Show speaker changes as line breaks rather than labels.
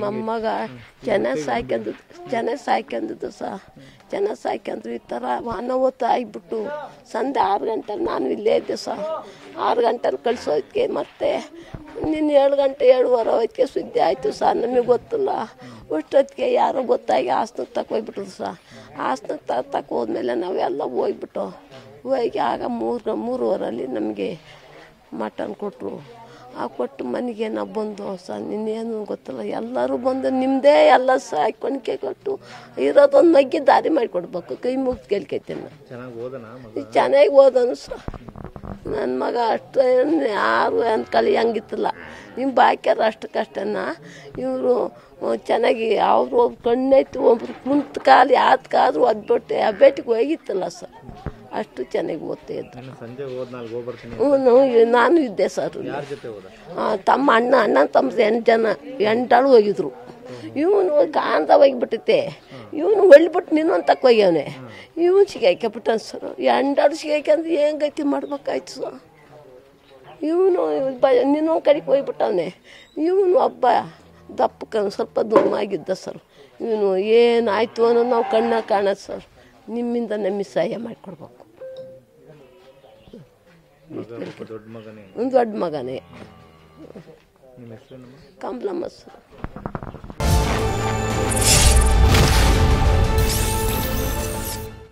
ಮೊಮ್ಮಗ ಚೆನ್ನಾಗಿ ಸಾಯ್ಕೊಂಡಿದ್ದು ಸರ್. ಚೆನ್ನಾಗಿ ಸಾಯ್ಕೊಂಡ್ರು. ಈ ಥರ ಅನಾಹುತ ಆಗಿಬಿಟ್ಟು ಸಂಜೆ 6 ಗಂಟೆಲಿ ನಾನು ಇಲ್ಲೇ ಇದ್ದೆ ಸರ್. 6 ಗಂಟೆಲಿ ಕಳಿಸೋದಕ್ಕೆ ಮತ್ತೆ ನಿನ್ನ 7 ಗಂಟೆ 7:15 ಹೊತ್ತಿಗೆ ಸುದ್ದಿ ಆಯಿತು ಸರ್. ನಮಗೆ ಗೊತ್ತಿಲ್ಲ. ಅಷ್ಟೊತ್ತಿಗೆ ಯಾರೋ ಗೊತ್ತಾಗಿ ಹಾಸನಕ್ಕೆ ತಗೋಗ್ಬಿಟ್ರು ಸರ್. ಹಾಸನಕ್ಕೆ ಹೋದ್ಮೇಲೆ ನಾವೆಲ್ಲ ಹೋಗ್ಬಿಟ್ಟು ಆಗ 3:30 ನಮಗೆ ಮಟನ್ ಕೊಟ್ಟರು. ಕೊಟ್ಟು ಮನೆಗೆ ನಾವು ಬಂದು ಸರ್. ನಿನ್ನೇನು ಗೊತ್ತಿಲ್ಲ, ಎಲ್ಲರೂ ಬಂದು ನಿಮ್ಮದೇ ಎಲ್ಲ ಸಾಯ್ಕೊಣಿಕೆ ಕೊಟ್ಟು ಇರೋದೊಂದು ಮಗ್ಗಿ ದಾರಿ ಮಾಡಿಕೊಡ್ಬೇಕು. ಕೈ ಮುಗ್ದು ಕೇಳ್ಕೈತೀನಿ ನಾನು. ಚೆನ್ನಾಗಿ ಓದೋನು ಸರ್. ನನ್ನ ಮಗ ಅಷ್ಟು ಯಾರು ಅಂದ್ಕೊಳ್ಳಿ ಹಂಗಿತ್ತಲ್ಲ. ನಿಮ್ಮ ಬಾಕ್ಯಾರ ಅಷ್ಟಕ್ಕಷ್ಟನ್ನ ಇವರು ಚೆನ್ನಾಗಿ ಅವರು ಕಣ್ಣೈತು ಒಬ್ರು ಕುಂತ ಕಾಲು ಯಾತ್ಕಾದ್ರೂ ಅದ್ಬಿಟ್ಟೆ ಆ ಬೇಟಿಗೆ ಹೋಗಿತ್ತಲ್ಲ ಸರ್. ಅಷ್ಟು ಚೆನ್ನಾಗಿ ಓದ್ತಾ ಇದ್ದು. ನಾನು ಇದ್ದೆ ಸರ್. ತಮ್ಮ ಅಣ್ಣ ತಮ್ಮ 8 ಜನ 8 ಹೋಗಿದ್ರು. ಇವನು ಗಾಂಧ ಹೋಗಿಬಿಟ್ಟೈತೆ. ಇವನು ಹೊಳ್ಬಿಟ್ಟು ನಿನ್ನೊಂದು ತಕ್ಕ ಹೋಗ್ಯವನೆ. ಇವನು ಸಿಗಾಯ್ಕೊಬಿಟ್ಟ ಸರ್. 2 ಸಿಗಾಯ್ಕಂದ್ರೆ ಏನು ಗತಿ ಮಾಡ್ಬೇಕಾಯ್ತು ಸರ್. ಇವನು ನಿನ್ನೊಂದು ಕಡೆಗೆ ಹೋಗ್ಬಿಟ್ಟವನೆ. ಇವನು ಒಬ್ಬ ದಪ್ಪಕ್ಕ ಸ್ವಲ್ಪ ದುಮ್ಮಾಗಿದ್ದ ಸರ್. ಇವನು ಏನಾಯ್ತು ಅನ್ನೋ ನಾವು ಕಣ್ಣಾಗ ಕಾಣೋದು ಸರ್. ನಿಮ್ಮಿಂದ ನಮಗೆ ಸಹಾಯ ಮಾಡಿಕೊಡ್ಬೇಕು. ದೊಡ್ಡ ಮಗನೇ ಕಮಲಮ್ಮ ಸರ್.